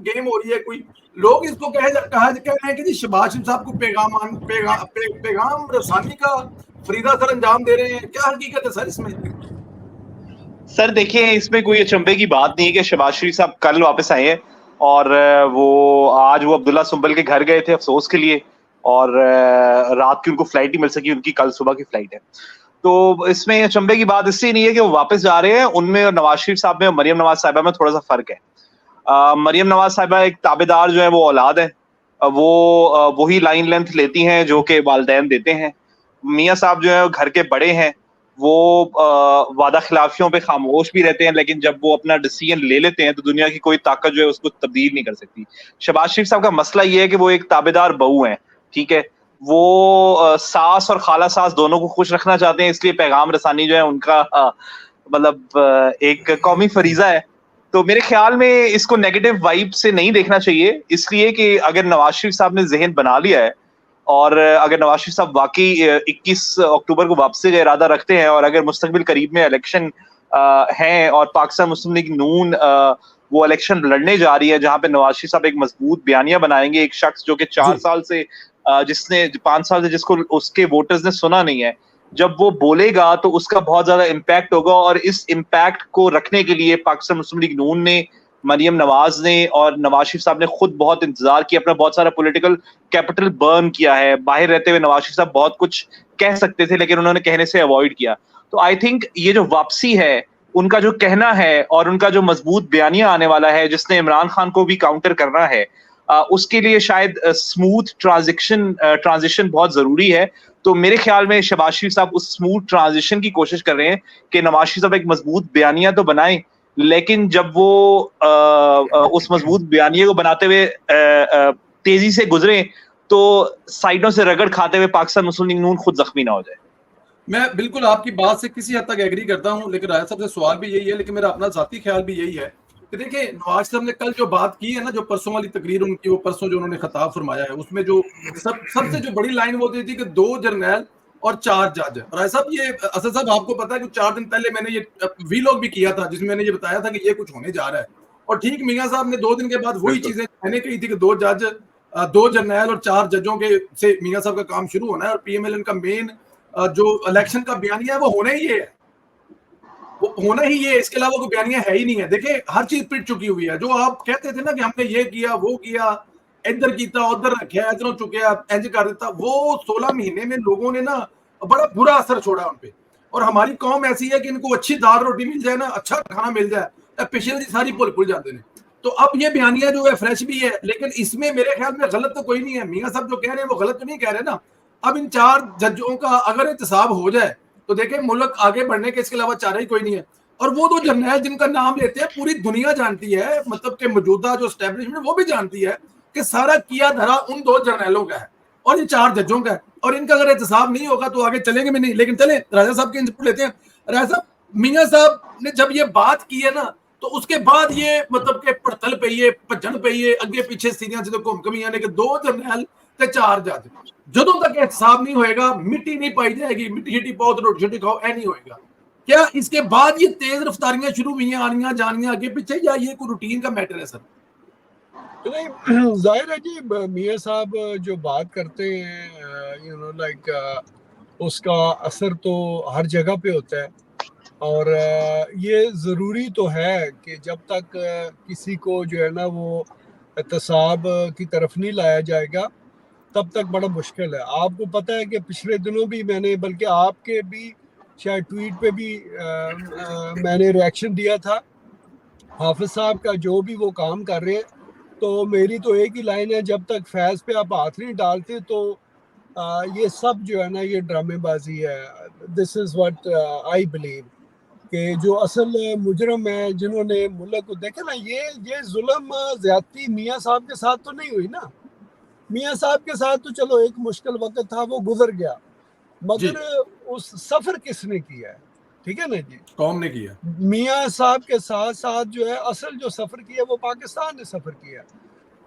Game हो रही है कोई, लोग इसको कह रहे हैं कि जी शहबाज शरीफ साहब को पैगाम रसानी का फरीदा सर अंजाम दे रहे हैं। क्या हकीकत है सर इसमें? सर देखिए, इसमें कोई अचंभे की बात नहीं है कि शहबाज शरीफ साहब कल वापस आए हैं और वो आज वो अब्दुल्ला सुंबल के घर गए थे अफसोस के लिए, और रात की उनको फ्लाइट ही मिल सकी, उनकी कल सुबह की फ्लाइट है। तो इसमें अचंभे की बात इसलिए नहीं है कि वो वापस जा रहे हैं, उनमें और नवाज शरीफ साहब में और मरियम नवाज साहिबा में थोड़ा सा फर्क है। मरियम नवाज साहिबा एक ताबेदार जो है वो औलाद है, वो वही लाइन लेंथ लेती हैं जो कि वालिदैन देते हैं। मियाँ साहब जो है घर के बड़े हैं, वो वादा खिलाफियों पे खामोश भी रहते हैं, लेकिन जब वो अपना डिसीजन ले लेते हैं तो दुनिया की कोई ताकत जो है उसको तब्दील नहीं कर सकती। शहबाज शरीफ साहब का मसला ये है कि वो एक ताबेदार बहू हैं, ठीक है। वो सास और खाला सास दोनों को खुश रखना चाहते हैं, इसलिए पैगाम रसानी जो है उनका मतलब एक कौमी फरीजा है। तो मेरे ख्याल में इसको नेगेटिव वाइब से नहीं देखना चाहिए, इसलिए कि अगर नवाज शरीफ साहब ने जहन बना लिया है और अगर नवाज शरीफ साहब वाकई 21 अक्टूबर को वापसी का इरादा रखते हैं और अगर मुस्तकबिल करीब में इलेक्शन हैं और पाकिस्तान मुस्लिम लीग नून वो इलेक्शन लड़ने जा रही है जहां पे नवाज शरीफ साहब एक मजबूत बयानिया बनाएंगे, एक शख्स जो कि 4 साल से जिसने 5 साल से जिसको उसके वोटर्स ने सुना नहीं है, जब वो बोलेगा तो उसका बहुत ज्यादा इम्पैक्ट होगा। और इस इम्पैक्ट को रखने के लिए पाकिस्तान मुस्लिम लीग नून ने, मरियम नवाज ने और नवाज शरीफ साहब ने खुद बहुत इंतजार किया, अपना बहुत सारा पॉलिटिकल कैपिटल बर्न किया है। बाहर रहते हुए नवाज शरीफ साहब बहुत कुछ कह सकते थे लेकिन उन्होंने कहने से अवॉइड किया। तो आई थिंक ये जो वापसी है, उनका जो कहना है और उनका जो मजबूत बयानिया आने वाला है जिसने इमरान खान को भी काउंटर करना है, उसके लिए शायद स्मूथ ट्रांजिशन बहुत जरूरी है। तो मेरे ख्याल में शहबाज शरीफ साहब उस स्मूथ ट्रांजिशन की कोशिश कर रहे हैं कि नवाज शरीफ साहब एक मजबूत बयानिया तो बनाएं, लेकिन जब वो उस मजबूत बयानिया को बनाते हुए तेजी से गुजरे तो साइडों से रगड़ खाते हुए पाकिस्तान मुस्लिम लीग नून खुद जख्मी ना हो जाए। मैं बिल्कुल आपकी बात से किसी हद तक एग्री करता हूं, लेकिन राय साहब से सवाल भी यही है, लेकिन मेरा अपना जाती ख्याल भी यही है कि देखिए नवाज साहब ने कल जो बात की है ना, जो परसों वाली तकरीर उनकी, वो परसों जो उन्होंने खिताब फरमाया है, उसमें जो सबसे जो बड़ी लाइन वो दी थी कि 2 जर्नैल और 4 जज। राय साहब ये असद साहब आपको पता है कि 4 दिन पहले मैंने ये वीलॉग भी किया था जिसमें मैंने ये बताया था कि ये कुछ होने जा रहा है, और ठीक मियां साहब ने 2 दिन के बाद वही चीजें मैंने कही थी कि 2 जज, 2 जर्नैल और 4 जजों के से मियां साहब का काम शुरू होना है, और पीएमएलएन का मेन जो इलेक्शन का बयानिया है वो होना ही है, वो होना ही है, इसके अलावा कोई बयानिया है ही नहीं है। देखिए हर चीज पिट चुकी हुई है। जो आप कहते थे ना कि हमने ये किया वो किया, इधर कीता उधर रखा, इधरों चुकया इंज कर देता, वो 16 महीने में लोगों ने ना बड़ा बुरा असर छोड़ा उन पे। और हमारी कौम ऐसी है कि इनको अच्छी दाल रोटी मिल जाए ना, अच्छा खाना मिल जाए, पिछले दी सारी भुल जाते हैं। तो अब ये बयानिया जो है फ्रेश भी है, लेकिन इसमें मेरे ख्याल में गलत तो कोई नहीं है। मियां साहब जो कह रहे हैं वो गलत तो नहीं कह रहे ना। अब इन 4 जजों का अगर एहतसाब हो जाए तो देखें मुल्क आगे बढ़ने के इसके अलावा चारा ही कोई नहीं है। और वो 2 जर्नैल जिनका नाम लेते हैं पूरी दुनिया जानती है, मतलब कि मौजूदा जो स्टैब्लिशमेंट वो भी जानती है कि सारा किया धरा उन 2 जर्नैलों का है और इन 4 जजों का है, और इनका अगर एहतसाब नहीं होगा तो आगे चलेंगे भी नहीं। लेकिन चले राजा साहब के इनपुट लेते हैं। राजा साहब, मियां साहब ने जब ये बात की है ना, तो उसके बाद ये मतलब के पड़तल पे भजन पे अगे पीछे सीरियां से घूम कमी आने के 2 जर्नैल ते 4 जज, जदों तक एहतसाब नहीं होएगा मिट्टी नहीं पाई जाएगी, मिट्टी शिट्टी पाओ तो रोटी छोटी खाओ, ऐ नहीं होएगा। क्या इसके बाद ये तेज रफ्तारियां शुरू हुई आनियां जानियां आगे पीछे, या ये कोई रूटीन का मैटर है सर? नहीं, जाहिर है जी मियां साहब जो बात करते हैं यू नो लाइक उसका असर तो हर जगह पे होता है, और ये ज़रूरी तो है कि जब तक किसी को जो है ना वो एहतसाब की तरफ नहीं लाया जाएगा तब तक बड़ा मुश्किल है। आपको पता है कि पिछले दिनों भी मैंने, बल्कि आपके भी शायद ट्वीट पे भी मैंने रिएक्शन दिया था। हाफिज साहब का जो भी वो काम कर रहे हैं, तो मेरी तो एक ही लाइन है, जब तक फैज़ पे आप हाथ नहीं डालते तो ये सब जो है ना ये ड्रामेबाजी है। This is what I believe कि जो असल मुजरम है जिन्होंने मुल्क को देखे ना, ये जुल्म ज्यादती मियाँ साहब के साथ तो नहीं हुई ना। मियाँ साहब के साथ तो चलो एक मुश्किल वक्त था वो गुजर गया, मगर उस सफर किसने किया है? ठीक है ना जी, कौम ने किया। मियाँ साहब के साथ साथ जो है असल जो सफर किया वो पाकिस्तान ने सफर किया।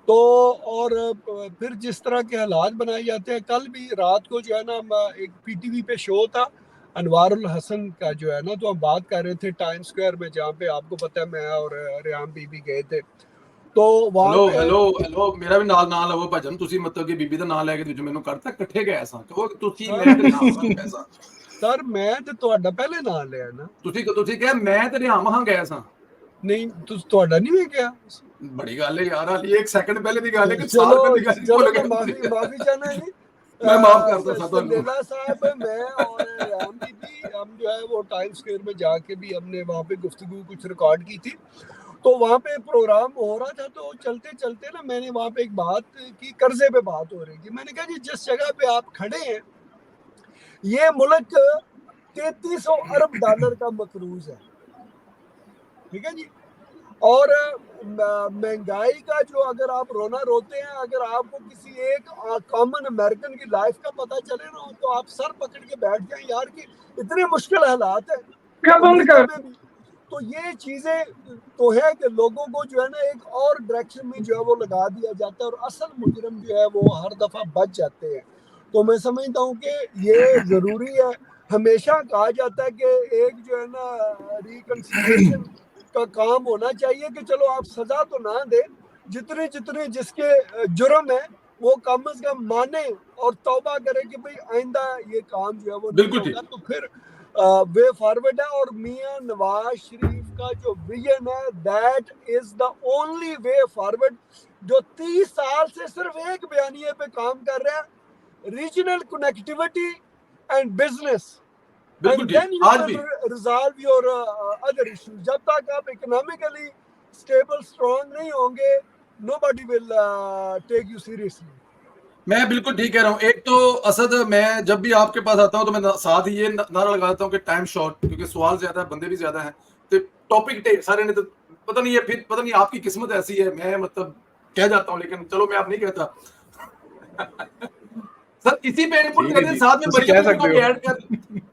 तो और फिर जिस तरह के हालात बनाए जाते हैं, कल भी रात को जो है ना एक पीटीवी पे शो था अनवारुल हसन का जो है ना, तो हम बात कर रहे थे टाइम स्क्वायर में, जहाँ पे आपको पता है मैं और रेहान बीबी गए थे। तो वहां हेलो पे हेलो हेलो मेरा भी नाल लवो भजन तुसी मतलब कि बीबी दा नाम लेके तुझे मैनू करता इकट्ठे गए सां कहो तुसी मैं ते नाम हां गए सां सर मैं ते ਤੁਹਾਡਾ ਪਹਿਲੇ ਨਾਂ ਲਿਆ ਨਾ तुसी कह मैं ते नाम हां गए सां ਨਹੀਂ ਤੁਸੀਂ ਤੁਹਾਡਾ ਨਹੀਂ ਵੇਖਿਆ बड़ी गल है यार हाली एक सेकंड पहले दी गल है कि चलो साल पहले गल चलो भूल मैं गए माफी चाहना जी मैं माफ करता था ਤੁਹਾਨੂੰ संदेला साहब मैं और राम बीबी हम जो है वो टाइम स्क्वायर में जाके भी हमने वहाँ पे गुफ्तगू कुछ रिकॉर्ड की थी तो वहाँ पे प्रोग्राम हो रहा था तो चलते चलते ना मैंने वहाँ पे एक बात की कर्जे पे बात हो रही थी मैंने कहा जी जिस जगह पे आप खड़े हैं ये मुल्क 3300 अरब डॉलर का मकरूज है ठीक है जी और महंगाई का जो अगर आप रोना रोते हैं अगर आपको किसी एक कॉमन अमेरिकन की लाइफ का पता चले ना तो आप सर पकड़ के बैठ जाए यार कि इतने मुश्किल हालात है अमेरिका में भी तो ये चीजें तो है कि लोगों को जो है ना एक और डायरेक्शन में जो है वो लगा दिया जाता है और असल मुजरिम जो है वो हर दफा बच जाते हैं तो मैं समझता हूँ कि ये जरूरी है हमेशा कहा जाता है कि एक जो है ना रिकंसिलिएशन का काम होना चाहिए कि चलो आप सजा तो ना दे जितने जितने जिसके जुर्म है वो कम से कम माने और तौबा करे कि भाई आइंदा ये काम जो है वो नहीं होगा तो फिर वे फॉरवर्ड है और मियां नवाज शरीफ का जो विजन है that is the only way forward जो 30 साल से सिर्फ एक बयानिए पे काम कर रहा है regional connectivity and business and then you can resolve your other issues जब तक आप इकोनॉमिकली स्टेबल स्ट्रांग नहीं होंगे nobody will take you seriously मैं बिल्कुल ठीक कह रहा हूँ एक तो असद मैं जब भी आपके पास आता हूँ तो मैं साथ ही ये नारा लगा देता हूँ कि टाइम शॉर्ट क्योंकि सवाल ज्यादा है बंदे भी ज्यादा हैं तो टॉपिक ढेर सारे ने तो पता नहीं है फिर पता नहीं आपकी किस्मत ऐसी है मैं मतलब कह जाता हूँ लेकिन चलो मैं आप नहीं कहता सर इसी पे इनपुट दे दें साथ में मरियम बीबी को भी ऐड कर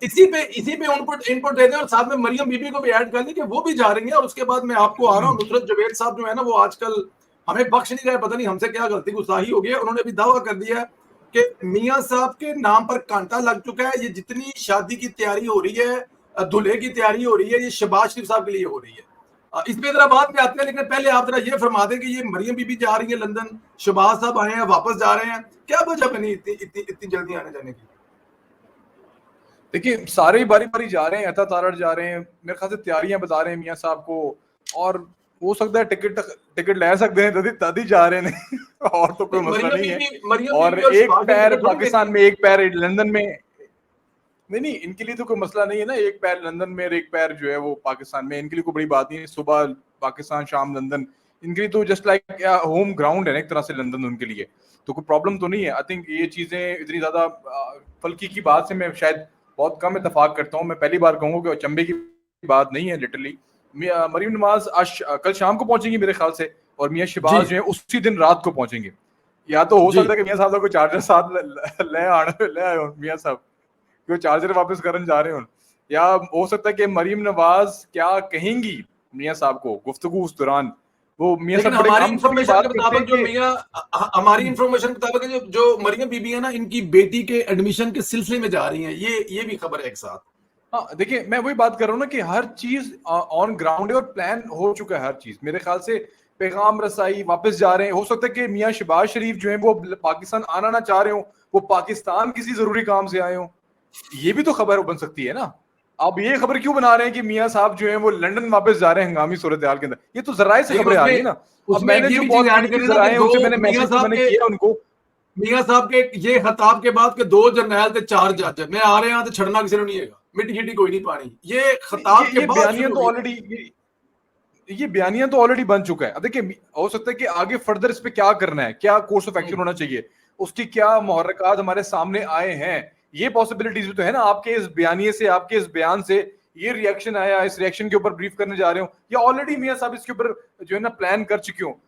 इसी पे इनपुट दे दें और साथ में मरियम बीबी को भी ऐड कर दें कि वो भी जा रही है और उसके बाद मैं आपको आ रहा हूँ नुसरत जवेद साहब जो है ना वो आजकल हमें बख्श नहीं रहे पता नहीं हमसे क्या गलती गुस्ताही हो गई है उन्होंने भी दावा कर दिया है कि मियां साहब के नाम पर कांटा लग चुका है ये जितनी शादी की तैयारी हो रही है दूल्हे की तैयारी हो रही है ये शहबाज शरीफ साहब के लिए हो रही है इस पे जरा बात में आते हैं लेकिन पहले आप जरा ये फरमा दें कि ये मरियम बीबी जा रही है लंदन शहबाज साहब आए हैं वापस जा रहे हैं क्या वजह बनी इतनी जल्दी आने जाने की देखिए सारे ही बारी बारी जा रहे हैं अता तारड़ जा रहे हैं मेरे ख्याल से तैयारियां बता रहे हैं मियां साहब को और हो सकता है टिकट ले सकते हैं दादी जा रहे हैं और तो कोई मसला नहीं है और एक पैर पाकिस्तान में एक पैर लंदन में नहीं इनके लिए तो कोई मसला नहीं है ना एक पैर लंदन में और एक पैर जो है वो पाकिस्तान में इनके लिए कोई बड़ी बात नहीं है सुबह पाकिस्तान शाम लंदन इनके लिए तो जस्ट लाइक होम ग्राउंड है ना एक तरह से लंदन उनके लिए तो कोई प्रॉब्लम तो नहीं है आई थिंक ये चीजें इतनी ज्यादा फल्की की बात से मैं शायद बहुत कम इत्तेफाक करता हूँ मैं पहली बार कहूँगा कि अचंभे की बात नहीं है लिटरली मरीम नवाज आज कल शाम को पहुंचेंगे मेरे ख्याल से और मियां शहबाज जो है उसी दिन रात को पहुंचेंगे या तो हो सकता है कि मियां साहब को चार्जर साथ ले आए मियां साहब क्यों चार्जर वापस करने जा रहे हो या हो सकता है कि मरीम नवाज क्या कहेंगी मियां साहब को गुफ्तगू उस दौरान वो मियां साहब हमारी इंफॉर्मेशन के मुताबिक जो मियां हमारी इंफॉर्मेशन के मुताबिक जो मरियम बीबी है ना इनकी बेटी के एडमिशन के सिलसिले में जा रही हैं ये भी खबर है एक साथ हाँ देखिए मैं वही बात कर रहा हूँ ना कि हर चीज ऑन ग्राउंड है और प्लान हो चुका है हर चीज मेरे ख्याल से पैगाम रसाई वापस जा रहे हैं हो सकता है कि मियां शहबाज शरीफ जो है वो पाकिस्तान आना ना चाह रहे हो वो पाकिस्तान किसी जरूरी काम से आए हो ये भी तो खबर बन सकती है ना आप ये खबर क्यों बना रहे हैं कि मियां साहब जो है वो लंदन वापस जा रहे हैं हंगामी सूरत हाल के अंदर ये तो जराए से खबरें आ रही है ना अब मैंने जो बहुत जराए उनसे मैंने मैसेज मैंने किया उनको मियां साहब के ये खताब के बाद के 2 जर्नैल ते 4 जज मैं आ रहे हैं तो छड़ना किसी ने नहीं है मिट्टी गिट्टी कोई नहीं पानी ये खताब के बाद बयानिया तो ऑलरेडी ये बयानिया तो ऑलरेडी बन चुका है अब देखिए हो सकता है कि आगे फर्दर इस पे क्या करना है क्या कोर्स ऑफ एक्शन होना चाहिए उसकी क्या मुहर्रकात हमारे सामने आए हैं ये पॉसिबिलिटीज भी तो है ना आपके इस बयानिए से आपके इस बयान से ये रिएक्शन आया इस रिएक्शन के ऊपर ब्रीफ करने जा रहे हो या ऑलरेडी मियां साहब इसके ऊपर जो है ना प्लान कर चुके हो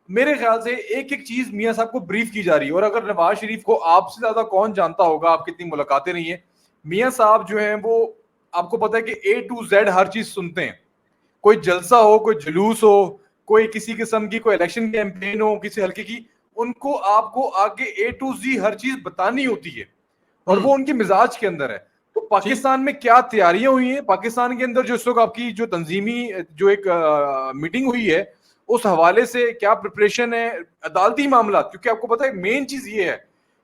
मेरे ख्याल से एक एक चीज मियां साहब को ब्रीफ की जा रही है और अगर नवाज शरीफ को आपसे ज्यादा कौन जानता होगा आप कितनी मुलाकातें नहीं है मियां साहब जो है वो आपको पता है कि A to Z हर चीज सुनते हैं कोई जलसा हो कोई जुलूस हो कोई किसी किस्म की कोई इलेक्शन कैंपेन हो किसी हल्के की उनको आपको आगे A to Z हर चीज बतानी होती है और वो उनके मिजाज के अंदर है तो पाकिस्तान में क्या तैयारियां हुई हैं पाकिस्तान के अंदर जो इस वक्त आपकी जो तंजीमी जो एक मीटिंग हुई है उस हवाले से क्या प्रिपरेशन है, अदालती मामला, क्योंकि आपको पता है मेन चीज ये है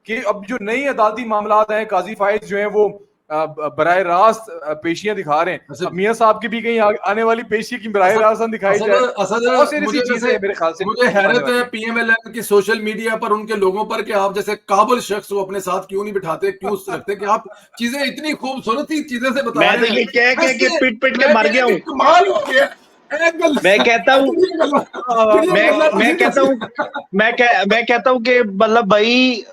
कि अब जो नई अदालती मामला हैं, काजी फाइज जो हैं वो बराह रास्त पेशियां दिखा रहे हैं। अब मियां साहब की भी कहीं आने वाली पेशी की बराह रास्त दिखाई जाए, मेरे ख्याल से मुझे हैरत है पीएमएलएन की सोशल मीडिया पर उनके लोगों पर कि आप जैसे काबिल शख्स वो अपने साथ क्यों नहीं बिठाते, क्यों रखते कि आप चीजें इतनी खूबसूरती चीजें से बता रहे हैं। मैं तो ये कह के पिट के मर गया हूँ। कमाल हो गया। मैं कहता हूँ मैं कहता हूँ कि मतलब भाई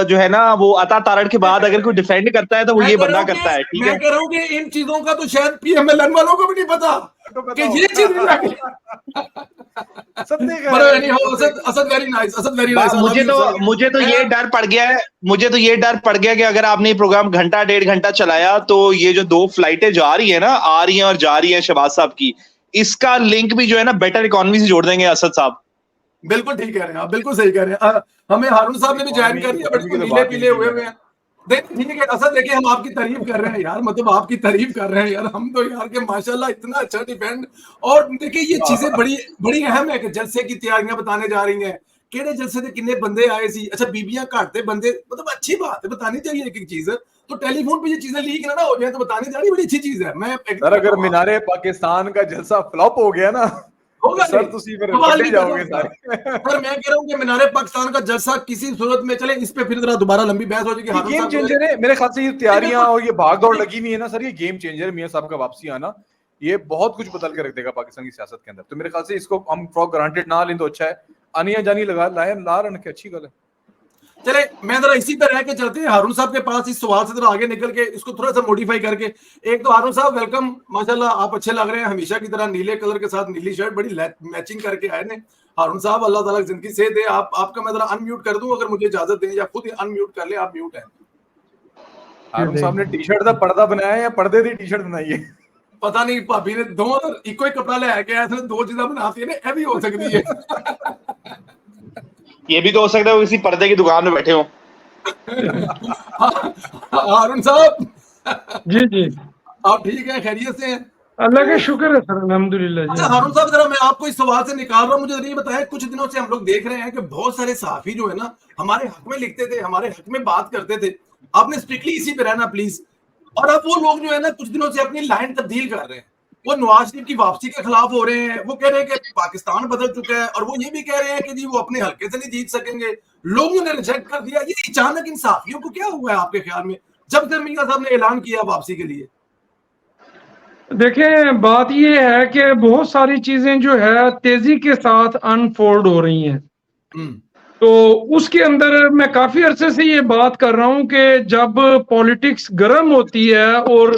जो है ना वो अता तारड़ के बाद अगर कोई डिफेंड करता है तो वो ये बंदा करता है। ठीक है, मैं कह रहा हूँ कि इन चीजों का तो शायद पीएमएलएन वालों को भी नहीं पता कि ये चीज मुझे तो ये डर पड़ गया है, कि अगर आपने ये प्रोग्राम घंटा 1.5 घंटा चलाया तो ये जो 2 फ्लाइटें जा रही है ना, आ रही हैं और जा रही हैं शहबाज साहब की, इसका लिंक भी जो है ना बेटर इकोनॉमी से जोड़ देंगे असद साहब। बिल्कुल ठीक कह रहे हैं आप, बिल्कुल सही कह रहे हैं। हमें हारून साहब ने भी ज्वाइन कर लिया, बट नीले पीले हुए हैं। ठीक है असद, देखिए हम आपकी तारीफ कर रहे हैं यार, मतलब आपकी तारीफ कर रहे हैं यार हम तो यार के माशाल्लाह इतना अच्छा डिफेंड। और देखिए ये चीजें बड़ी अहम है कि जलसे की तैयारियां बताने जा रही हैं, केड़े जलसे से कितने बंदे आए सी, अच्छा बीबियां घाटते बंदे, मतलब अच्छी बात है, बतानी चाहिए एक एक चीज। तो टेलीफोन पे ये चीजें लीक ना हो जाए तो बतानी जा रही बड़ी अच्छी चीज है। मैं सर अगर मीनारे पाकिस्तान का जलसा फ्लॉप हो गया ना सर तुसी फिर बड़े जाओगे सारे। पर मैं कह रहा हूं कि मीनारे पाकिस्तान का जलसा किसी सूरत में चले, इस पे फिर जरा दोबारा लंबी बहस हो जाएगी। गेम चेंजर है मेरे ख्याल से, ये तैयारियां और ये भागदौड़ लगी हुई है ना सर, ये गेम चेंजर। मियां साहब का वापसी आना ये बहुत कुछ बदल के रख देगा पाकिस्तान की सियासत के अंदर। तो मेरे ख्याल से इसको हम फॉर ग्रांटेड ना लें तो अच्छा है, आनिया जानी ला रन के अच्छी गल है। चले मैं जरा इसी पे रह के चलते हैं हारून साहब के पास, इस सवाल से जरा आगे निकल के इसको थोड़ा सा मॉडिफाई करके। एक तो हारून साहब वेलकम, माशाल्लाह आप अच्छे लग रहे हैं हमेशा की तरह, नीले कलर के साथ नीली शर्ट बड़ी मैचिंग करके आए ने। हारून साहब अल्लाह ताला जिंदगी से दे। आपका मैं जरा अनम्यूट कर दूं अगर मुझे इजाजत दें, या खुद अनम्यूट कर ले, आप म्यूट हैं। हारून साहब ने टी-शर्ट का पर्दा बनाया है या पर्दे की टी-शर्ट बनाई है पता नहीं, भाभी ने दो इको ही कपड़ा ले आके आया, दो चीजें बनाती है ना, ये भी हो सकती है। ये भी तो हो सकता है वो किसी पर्दे की दुकान में बैठे हो। हारून साहब जी जी आप ठीक है, खैरियत से हैं? अल्लाह का शुक्र है सर, अल्हम्दुलिल्लाह। अच्छा हारून साहब जरा मैं आपको इस सवाल से निकाल रहा हूँ, मुझे ये बताएं, कुछ दिनों से हम लोग देख रहे हैं कि बहुत सारे सहाफी जो है ना हमारे हक में लिखते थे, हमारे हक में बात करते थे, आपने स्ट्रिक्टली इसी पे रहना प्लीज। और अब वो लोग जो है ना कुछ दिनों से अपनी लाइन तब्दील कर रहे हैं, वो नवाज शरीफ की वापसी के खिलाफ हो रहे हैं, वो कह रहे हैं कि पाकिस्तान बदल चुका है, और वो ये भी कह रहे हैं कि जी वो अपने हल्के से नहीं जीत सकेंगे, लोगों ने रिजेक्ट कर दिया। ये अचानक इन साफियों को क्या हुआ है आपके ख्याल में, जब से मियां साहब ने ऐलान किया वापसी के लिए? देखें बात ये है कि बहुत सारी चीजें जो है तेजी के साथ अनफोल्ड हो रही हैं। तो उसके अंदर मैं काफी अरसे से ये बात कर रहा हूं कि जब पॉलिटिक्स गर्म होती है और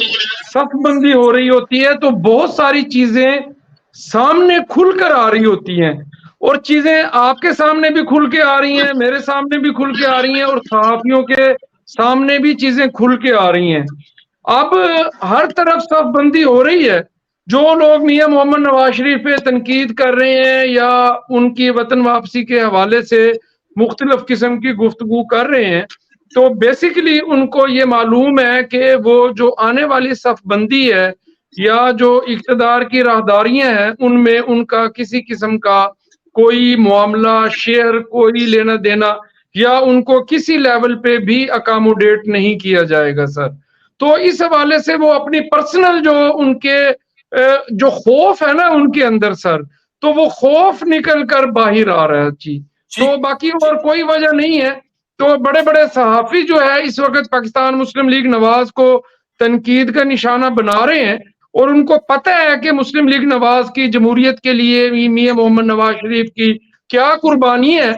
सफबंदी हो रही होती है तो बहुत सारी चीजें सामने खुलकर आ रही होती हैं, और चीजें आपके सामने भी खुल के आ रही हैं, मेरे सामने भी खुल के आ रही हैं, और सहाफियों के सामने भी चीजें खुल के आ रही हैं। अब हर तरफ सफबंदी हो रही है। जो लोग मियां मोहम्मद नवाज शरीफ पे तनकीद कर रहे हैं या उनकी वतन वापसी के हवाले से मुख्तलिफ किस्म की गुफ्तगू कर रहे हैं, तो बेसिकली उनको ये मालूम है कि वो जो आने वाली सफबंदी है या जो इक़्तिदार की राहदारियां हैं उनमें उनका किसी किस्म का कोई मामला शेयर, कोई लेना देना, या उनको किसी लेवल पे भी अकोमोडेट नहीं किया जाएगा सर। तो इस हवाले से वो अपनी पर्सनल जो उनके जो खौफ है ना उनके अंदर सर, तो वो खौफ निकल कर बाहर आ रहा है जी। तो बाकी और कोई वजह नहीं है। तो बड़े बड़े सहाफी जो है इस वक्त पाकिस्तान मुस्लिम लीग नवाज को तनकीद का निशाना बना रहे हैं, और उनको पता है कि मुस्लिम लीग नवाज की जमहूरियत के लिए मियां मोहम्मद नवाज शरीफ की क्या कुर्बानी है,